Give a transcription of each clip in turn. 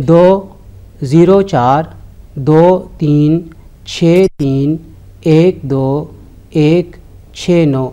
2043631269।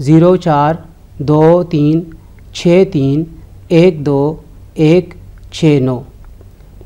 0423631269।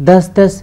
10-10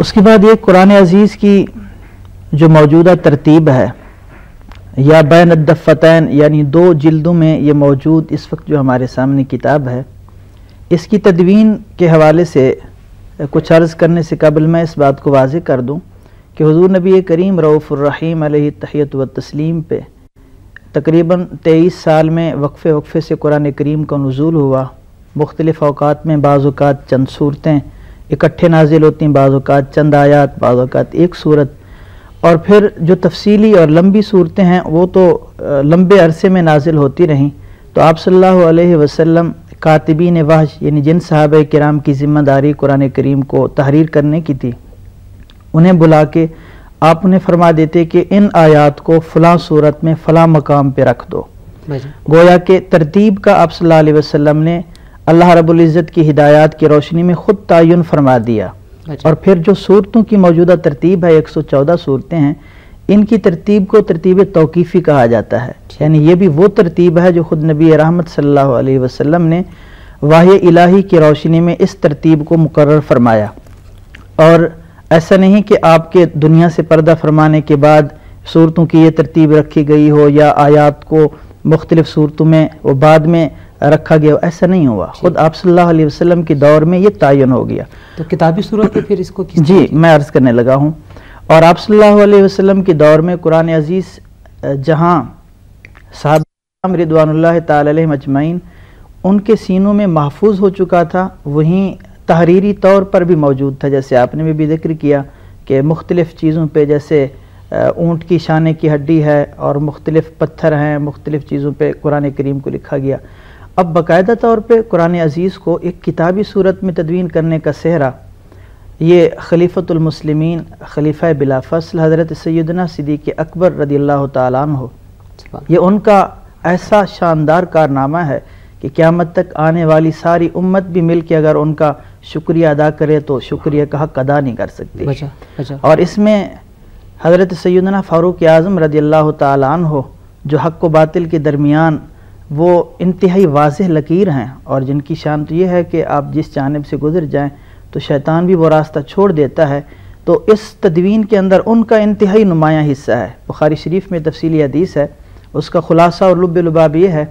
اس کے بعد یہ قرآن عزیز کی جو موجودہ ترتیب ہے یا بین الدفتین یعنی 2 جلدوں میں یہ موجود اس وقت جو ہمارے سامنے کتاب ہے، اس کی تدوین کے حوالے سے کچھ عرض کرنے سے قبل میں اس بات کو واضح کر دوں کہ حضور نبی کریم رؤوف الرحیم علیہ التحیۃ والتسلیم پہ تقریباً 23 سال میں وقفے سے قرآن کریم کا نزول ہوا۔ مختلف اوقات میں بعض اوقات چند صورتیں اکٹھے نازل ہوتی ہیں، بعض اوقات چند آیات، بعض اوقات ایک صورت، اور پھر جو تفصیلی اور لمبی صورتیں ہیں وہ تو لمبے عرصے میں نازل ہوتی رہیں۔ تو آپ صلی اللہ علیہ وسلم کاتبین وحی یعنی جن صحابہ کرام کی ذمہ داری قرآن کریم کو تحریر کرنے کی تھی، انہیں بلا کے آپ انہیں فرما دیتے کہ ان آیات کو فلاں صورت میں فلاں مقام پہ رکھ دو۔ گویا کہ ترتیب کا آپ صلی اللہ علیہ وسلم نے اللہ رب العزت کی ہدایات کی روشنی میں خود تعین فرما دیا۔ اور پھر جو صورتوں کی موجودہ ترتیب ہے، 114 صورتیں ہیں، ان کی ترتیب کو ترتیب توقیفی کہا جاتا ہے، یعنی یہ بھی وہ ترتیب ہے جو خود نبی رحمت صلی اللہ علیہ وسلم نے وحی الہی کی روشنی میں اس ترتیب کو مقرر فرمایا۔ اور ایسا نہیں کہ آپ کے دنیا سے پردہ فرمانے کے بعد صورتوں کی یہ ترتیب رکھی گئی ہو یا آیات کو مختلف صورتوں میں وہ بعد میں رکھا گیا، ایسا نہیں ہوا، خود آپ صلی اللہ علیہ وسلم کے دور میں یہ تعین ہو گیا۔ تو کتابی صورت میں پھر اس کو جی میں عرض کرنے لگا ہوں۔ اور آپ صلی اللہ علیہ وسلم کے دور میں قرآن عزیز جہاں صحابہ رضوان اللہ تعالی علیہم اجمعین ان کے سینوں میں محفوظ ہو چکا تھا، وہیں تحریری طور پر بھی موجود تھا، جیسے آپ نے بھی ذکر کیا کہ مختلف چیزوں پہ، جیسے اونٹ کی شانے کی ہڈی ہے اور مختلف پتھر ہیں، مختلف چیزوں پہ قرآن کریم کو لکھا گیا۔ اب باقاعدہ طور پہ قرآن عزیز کو ایک کتابی صورت میں تدوین کرنے کا سہرا یہ خلیفۃ المسلمین خلیفہ بلا فصل حضرت سیدنا صدیق اکبر رضی اللہ تعالیٰ عنہ، یہ ان کا ایسا شاندار کارنامہ ہے کہ قیامت تک آنے والی ساری امت بھی مل کے اگر ان کا شکریہ ادا کرے تو شکریہ کا حق ادا نہیں کر سکتی۔ اور اس میں حضرت سیدنا فاروق اعظم رضی اللہ تعالیٰ عنہ جو حق و باطل کے درمیان وہ انتہائی واضح لکیر ہیں، اور جن کی شان تو یہ ہے کہ آپ جس جانب سے گزر جائیں تو شیطان بھی وہ راستہ چھوڑ دیتا ہے، تو اس تدوین کے اندر ان کا انتہائی نمایاں حصہ ہے۔ بخاری شریف میں تفصیلی حدیث ہے، اس کا خلاصہ اور لب لباب یہ ہے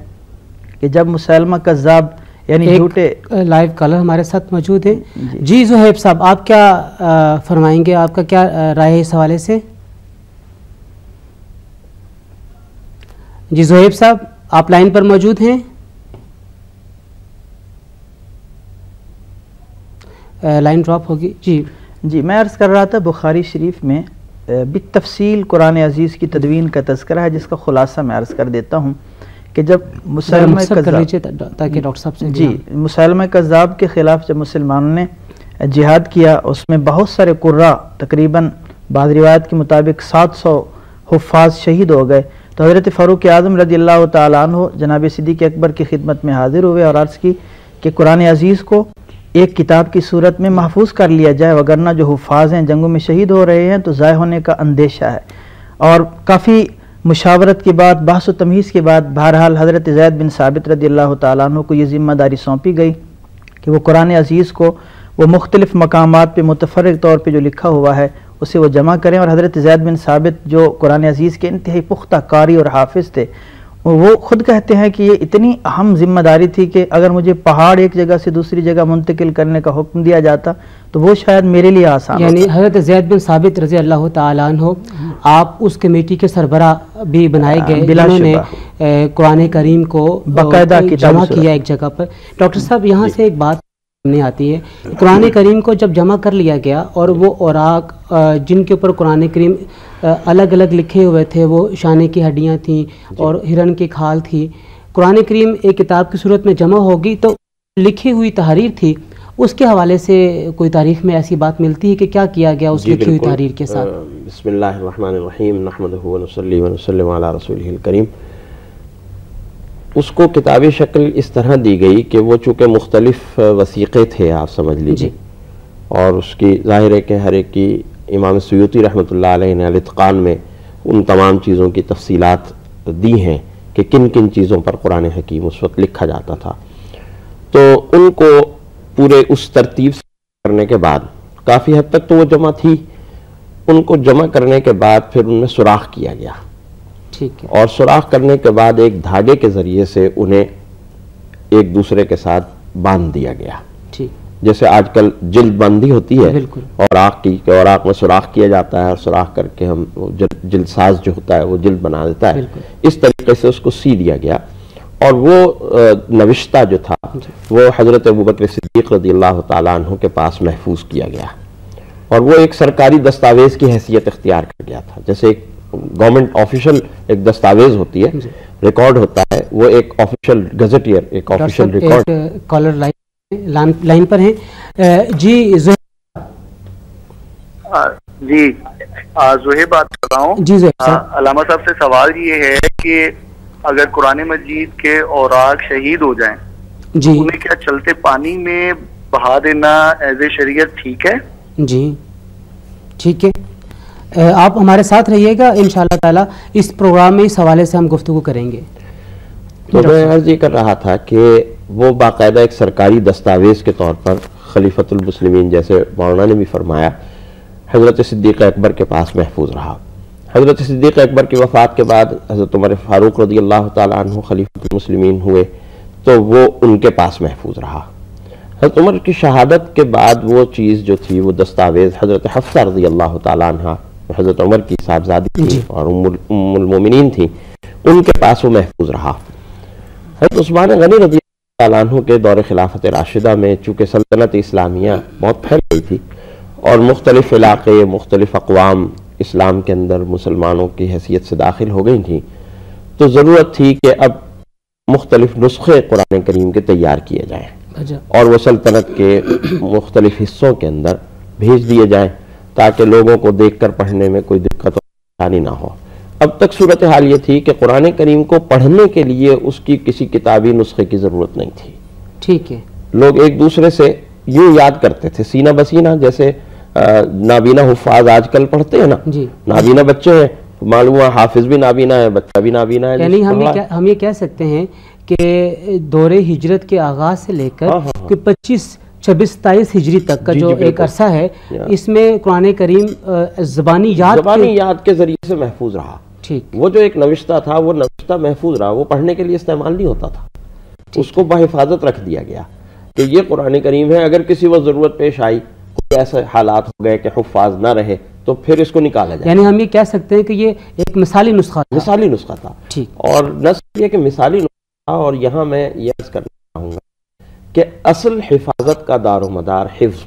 کہ جب مسلمہ کذاب یعنی جھوٹے لائیو کالر ہمارے ساتھ موجود ہیں۔ جی زہیب صاحب، آپ کیا فرمائیں گے، آپ کا کیا رائے ہے اس حوالے سے؟ جی زہیب صاحب، آپ لائن پر موجود ہیں؟ لائن ڈراپ ہوگی۔ جی میں عرض کر رہا تھا بخاری شریف میں بالتفصیل قرآن عزیز کی تدوین کا تذکرہ ہے، جس کا خلاصہ میں عرض کر دیتا ہوں کہ جب مسلمہ کذاب کے خلاف جب مسلمانوں نے جہاد کیا، اس میں بہت سارے قراء تقریباً بعض روایت کے مطابق 700 حفاظ شہید ہو گئے، تو حضرت فاروق اعظم رضی اللہ تعالیٰ عنہ جناب صدیق اکبر کی خدمت میں حاضر ہوئے اور عرض کی کہ قرآن عزیز کو ایک کتاب کی صورت میں محفوظ کر لیا جائے، وگرنہ جو حفاظ ہیں جنگوں میں شہید ہو رہے ہیں تو ضائع ہونے کا اندیشہ ہے۔ اور کافی مشاورت کے بعد، بحث و تمیز کے بعد، بہرحال حضرت زید بن ثابت رضی اللہ تعالیٰ عنہ کو یہ ذمہ داری سونپی گئی کہ وہ قرآن عزیز کو وہ مختلف مقامات پہ متفرق طور پہ جو لکھا ہوا ہے اسے وہ جمع کریں۔ اور حضرت زید بن ثابت جو قرآن عزیز کے انتہائی پختہ قاری اور حافظ تھے، وہ خود کہتے ہیں کہ یہ اتنی اہم ذمہ داری تھی کہ اگر مجھے پہاڑ ایک جگہ سے دوسری جگہ منتقل کرنے کا حکم دیا جاتا تو وہ شاید میرے لیے آسان یعنی حضرت زید بن ثابت رضی اللہ تعالیٰ عنہ آپ اس کمیٹی کے سربراہ بھی بنائے گئے جنہوں نے قرآن کریم کو باقاعدہ جمع کیا ایک جگہ پر۔ ڈاکٹر صاحب، یہاں سے ایک بات سامنے آتی ہے، قرآن کریم کو جب جمع کر لیا گیا اور وہ اوراق جن کے اوپر قرآن کریم الگ الگ لکھے ہوئے تھے، وہ شانے کی ہڈیاں تھیں اور ہرن کی کھال تھی، قرآن کریم ایک کتاب کی صورت میں جمع ہوگی تو لکھی ہوئی تحریر تھی، اس کے حوالے سے کوئی تاریخ میں ایسی بات ملتی ہے کہ کیا کیا گیا اس لکھی ہوئی تحریر کے ساتھ؟ بسم اللہ الرحمن الرحیم، نحمدہ ونصلی ونسلم علی رسولہ الکریم۔ اس کو کتابی شکل اس طرح دی گئی کہ وہ چونکہ مختلف وثیقے تھے، آپ سمجھ لیجیے، اور اس کی ظاہر ہے کہ ہر ایک کی امام سیوطی رحمۃ اللہ علیہ نے الاتقان میں ان تمام چیزوں کی تفصیلات دی ہیں کہ کن کن چیزوں پر قرآن حکیم اس وقت لکھا جاتا تھا۔ تو ان کو پورے اس ترتیب سے کرنے کے بعد کافی حد تک تو وہ جمع تھی. ان کو جمع کرنے کے بعد پھر ان میں سوراخ کیا گیا, ٹھیک ہے, اور سوراخ کرنے کے بعد ایک دھاگے کے ذریعے سے انہیں ایک دوسرے کے ساتھ باندھ دیا گیا, ٹھیک, جیسے آج کل جلد بندی ہوتی ہے بالکل, اوراق کی, کہ اوراق میں سوراخ کیا جاتا ہے اور سوراخ کر کے ہم جلد ساز جو ہوتا ہے وہ جلد بنا دیتا ہے, بالکل. اس طریقے سے اس کو سی دیا گیا. اور وہ نوشتہ جو تھا وہ حضرت ابوبکر صدیق رضی اللہ تعالیٰ عنہ کے پاس محفوظ کیا گیا, اور وہ ایک سرکاری دستاویز کی حیثیت اختیار کر گیا تھا. جیسے ایک گورنمنٹ آفیشل ایک دستاویز ہوتی ہے, ریکارڈ ہوتا ہے, وہ ایک آفیشل گزٹیئر, ایک آفیشل ریکارڈ. کالر لائن پر ہیں. جی جی زہیب بات کر رہا ہوں. جی زہیب, علامہ صاحب سے سوال یہ ہے کہ اگر قرآن مجید کے اوراق شہید ہو جائیں, جی, انہیں کیا چلتے پانی میں بہا دینا ایز اے شریعت ٹھیک ہے؟ جی ٹھیک ہے, آپ ہمارے ساتھ رہیے گا, انشاءاللہ تعالی اس پروگرام میں اس حوالے سے ہم گفتگو کریں گے. تو میں عرض یہ کر رہا تھا کہ وہ باقاعدہ ایک سرکاری دستاویز کے طور پر خلیفۃ المسلمین, جیسے مولانا نے بھی فرمایا, حضرت صدیق اکبر کے پاس محفوظ رہا. حضرت صدیق اکبر کی وفات کے بعد حضرت عمر فاروق رضی اللہ تعالیٰ عنہ خلیفۃ المسلمین ہوئے تو وہ ان کے پاس محفوظ رہا. حضرت عمر کی شہادت کے بعد وہ چیز جو تھی, وہ دستاویز حضرت حفصہ رضی اللہ تعالیٰ عنہ حضرت عمر کی صاحبزادی تھی اور ام المومنین تھی, ان کے پاس وہ محفوظ رہا. حضرت عثمان غنی رضی اللہ تعالیٰ عنہ کے دور خلافت راشدہ میں چونکہ سلطنت اسلامیہ بہت پھیل گئی تھی اور مختلف علاقے, مختلف اقوام اسلام کے اندر مسلمانوں کی حیثیت سے داخل ہو گئی تھیں, تو ضرورت تھی کہ اب مختلف نسخے قرآن کریم کے تیار کیے جائیں اور وہ سلطنت کے مختلف حصوں کے اندر بھیج دیے جائیں تاکہ لوگوں کو دیکھ کر پڑھنے میں کوئی دقت اور پریشانی نہ ہو. اب تک صورتحال یہ تھی کہ قرآن کریم کو پڑھنے کے لیے اس کی کسی کتابی نسخے کی ضرورت نہیں تھی. ٹھیک ہے, لوگ ایک دوسرے سے یوں یاد کرتے تھے سینہ بسینہ, جیسے نابینا حفاظ آج کل پڑھتے ہیں نا, نابینا بچے ہیں, معلوم ہے حافظ بھی نابینا ہے, بچہ بھی نابینا ہے. یعنی ہم یہ کہہ سکتے ہیں کہ دور ہجرت کے آغاز سے لے کر 25 26 27 ہجری تک کا جو ایک عرصہ ہے, اس میں قرآن کریم زبانی یاد کے ذریعے سے محفوظ رہا. ٹھیک, وہ جو ایک نوشتہ تھا وہ نوشتہ محفوظ رہا, وہ پڑھنے کے لیے استعمال نہیں ہوتا تھا, اس کو بحفاظت رکھ دیا گیا کہ یہ قرآن کریم ہے. اگر کسی وقت ضرورت پیش آئی, کوئی ایسے حالات ہو گئے کہ حفاظ نہ رہے, تو پھر اس کو نکالا جائے. یعنی ہم یہ کہہ سکتے ہیں کہ یہ ایک مثالی نسخہ تھا. ٹھیک, اور نہ صرف یہ کہ مثالی نسخہ, اور یہاں میں یہ عرض کرنا چاہوں گا کہ اصل حفاظت کا دار و مدار حفظ,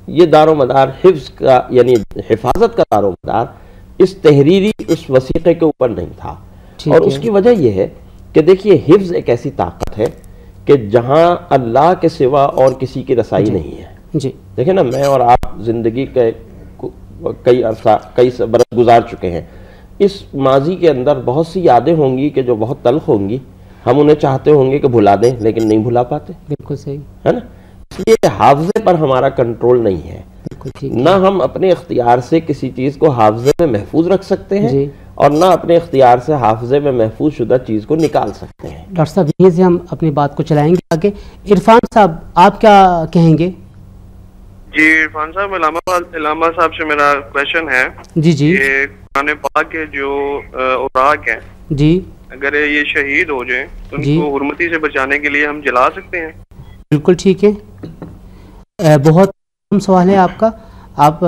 یہ دار و مدار حفظ کا, یعنی حفاظت کا دار و مدار اس تحریری اس وثیقے کے اوپر نہیں تھا. اور اس کی وجہ یہ ہے کہ دیکھیے حفظ ایک ایسی طاقت ہے کہ جہاں اللہ کے سوا اور کسی کی رسائی نہیں ہے. دیکھیں نا, میں اور آپ زندگی کے کئی برس گزار چکے ہیں, اس ماضی کے اندر بہت سی یادیں ہوں گی کہ جو بہت تلخ ہوں گی, ہم انہیں چاہتے ہوں گے کہ بھلا دیں لیکن نہیں بھلا پاتے. بالکل صحیح ہے نا, اس لیے حافظے پر ہمارا کنٹرول نہیں ہے. نہ ہم اپنے اختیار سے کسی چیز کو حافظے میں محفوظ رکھ سکتے ہیں اور نہ اپنے اختیار سے حافظے میں محفوظ شدہ چیز کو نکال سکتے ہیں. ڈاکٹر صاحب یہیں سے ہم اپنی بات کو چلائیں گے آگے. عرفان صاحب آپ کیا کہیں گے؟ جی عرفان صاحب, علامہ صاحب سے میرا کویشچن ہے. جی یہ قرآن پاک کے جو اوراق ہیں, جی, اگر یہ شہید ہو جائیں تو ان کو حرمتی سے بچانے کے لیے ہم جلا سکتے ہیں؟ بالکل ٹھیک ہے, بہت اہم سوال ہے آپ کا. آپ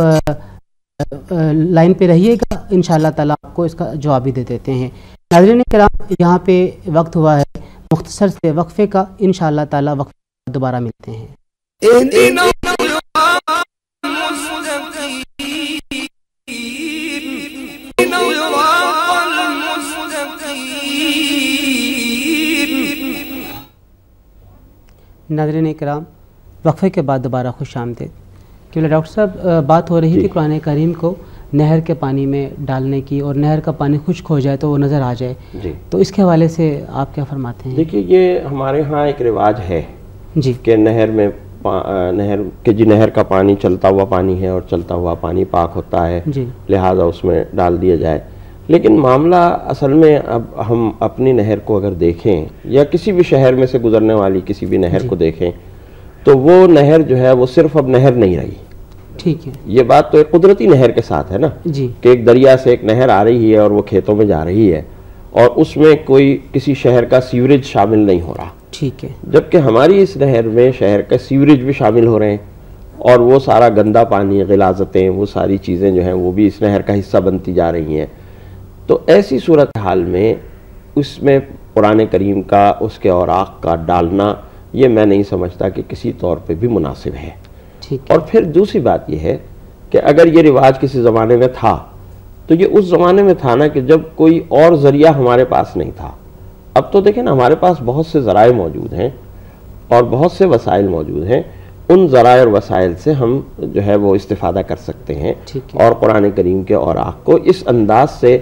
لائن پہ رہیے گا, انشاءاللہ تعالیٰ آپ کو اس کا جواب بھی دے دیتے ہیں. ناظرین کرام, یہاں پہ وقت ہوا ہے مختصر سے وقفے کا, انشاءاللہ تعالیٰ وقفے دوبارہ ملتے ہیں. ناظرین کرام, وقفے کے بعد دوبارہ خوش آمدید. کہ ڈاکٹر صاحب بات ہو رہی تھی قرآن کریم کو نہر کے پانی میں ڈالنے کی, اور نہر کا پانی خشک ہو جائے تو وہ نظر آ جائے, تو اس کے حوالے سے آپ کیا فرماتے ہیں؟ دیکھیے, یہ ہمارے ہاں ایک رواج ہے کہ نہر میں نہر کا پانی چلتا ہوا پانی ہے اور چلتا ہوا پانی پاک ہوتا ہے, لہذا اس میں ڈال دیا جائے. لیکن معاملہ اصل میں اب ہم اپنی نہر کو اگر دیکھیں یا کسی بھی شہر میں سے گزرنے والی کسی بھی نہر کو دیکھیں تو وہ نہر جو ہے وہ صرف اب نہر نہیں رہی. ٹھیک ہے. یہ بات تو ایک قدرتی نہر کے ساتھ ہے نا جی. کہ ایک دریا سے ایک نہر آ رہی ہے اور وہ کھیتوں میں جا رہی ہے اور اس میں کوئی کسی شہر کا سیوریج شامل نہیں ہو رہا. ٹھیک ہے. جبکہ ہماری اس نہر میں شہر کا سیوریج بھی شامل ہو رہے ہیں اور وہ سارا گندا پانی، غلاظتیں، وہ ساری چیزیں جو ہیں وہ بھی اس نہر کا حصہ بنتی جا رہی ہیں. تو ایسی صورتحال میں اس میں قرآن کریم کا، اس کے اوراق کا ڈالنا، یہ میں نہیں سمجھتا کہ کسی طور پہ بھی مناسب ہے. اور پھر دوسری بات یہ ہے کہ اگر یہ رواج کسی زمانے میں تھا تو یہ اس زمانے میں تھا نا کہ جب کوئی اور ذریعہ ہمارے پاس نہیں تھا. اب تو دیکھیں نا ہمارے پاس بہت سے ذرائع موجود ہیں اور بہت سے وسائل موجود ہیں. ان ذرائع اور وسائل سے ہم جو ہے وہ استفادہ کر سکتے ہیں اور قرآن کریم کے اوراق کو اس انداز سے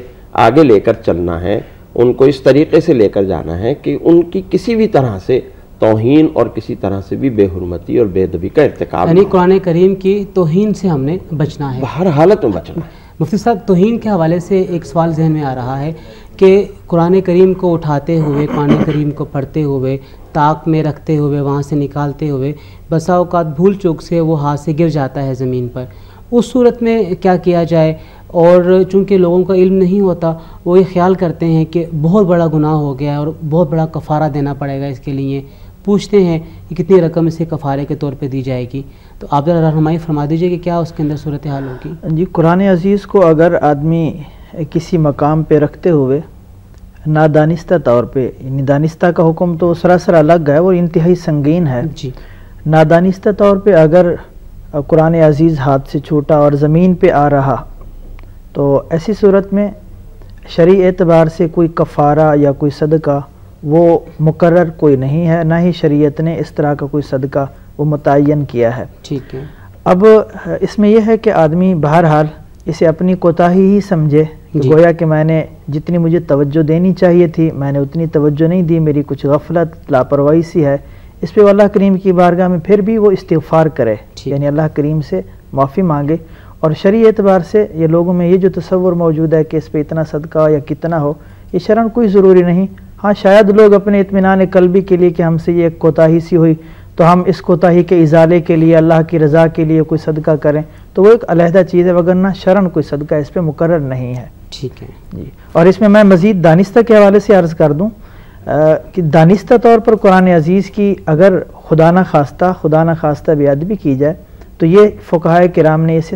آگے لے کر چلنا ہے، ان کو اس طریقے سے لے کر جانا ہے کہ ان کی کسی بھی طرح سے توہین اور کسی طرح سے بھی بے حرمتی اور بے ادبی کا ارتکاب، یعنی قرآن کریم کی توہین سے ہم نے بچنا ہے، ہر حالت میں بچنا ہے. مفتی صاحب، توہین کے حوالے سے ایک سوال ذہن میں آ رہا ہے کہ قرآن کریم کو اٹھاتے ہوئے، قرآن کریم کو پڑھتے ہوئے، طاق میں رکھتے ہوئے، وہاں سے نکالتے ہوئے بسا اوقات بھول چوک سے وہ ہاتھ سے گر جاتا ہے زمین پر. اس صورت میں کیا کیا جائے؟ اور چونکہ لوگوں کا علم نہیں ہوتا، وہ یہ خیال کرتے ہیں کہ بہت بڑا گناہ ہو گیا ہے اور بہت بڑا کفارہ دینا پڑے گا اس کے لیے. پوچھتے ہیں کہ کتنی رقم اسے کفارے کے طور پہ دی جائے گی. تو آپ ذرا رہنمائی فرما دیجئے کہ کیا اس کے اندر صورتحال ہوگی. جی، قرآن عزیز کو اگر آدمی کسی مقام پہ رکھتے ہوئے نادانستہ طور پہ، یعنی دانستہ کا حکم تو سراسر الگ ہے اور انتہائی سنگین ہے. جی. نادانستہ طور پہ اگر قرآن عزیز ہاتھ سے چھوٹا اور زمین پہ آ رہا تو ایسی صورت میں شرعی اعتبار سے کوئی کفارہ یا کوئی صدقہ وہ مقرر کوئی نہیں ہے، نہ ہی شریعت نے اس طرح کا کوئی صدقہ وہ متعین کیا ہے. ٹھیک ہے. اب اس میں یہ ہے کہ آدمی بہرحال اسے اپنی کوتاہی ہی سمجھے کہ جی. گویا کہ میں نے جتنی مجھے توجہ دینی چاہیے تھی میں نے اتنی توجہ نہیں دی، میری کچھ غفلت، لاپرواہی سی ہے. اس پہ اللہ کریم کی بارگاہ میں پھر بھی وہ استغفار کرے، یعنی اللہ کریم سے معافی مانگے. اور شرعی اعتبار سے یہ لوگوں میں یہ جو تصور موجود ہے کہ اس پہ اتنا صدقہ یا کتنا ہو، یہ شرعاً کوئی ضروری نہیں. ہاں شاید لوگ اپنے اطمینان قلبی کے لیے کہ ہم سے یہ ایک کوتاہی سی ہوئی تو ہم اس کوتاہی کے ازالے کے لیے، اللہ کی رضا کے لیے کوئی صدقہ کریں، تو وہ ایک علیحدہ چیز ہے، وگرنہ شرعاً کوئی صدقہ اس پہ مقرر نہیں ہے. ٹھیک ہے جی. اور اس میں مزید دانستہ کے حوالے سے عرض کر دوں کہ دانستہ طور پر قرآن عزیز کی اگر خدا نخواستہ بے ادبی کی جائے تو یہ فقہائے کرام نے اسے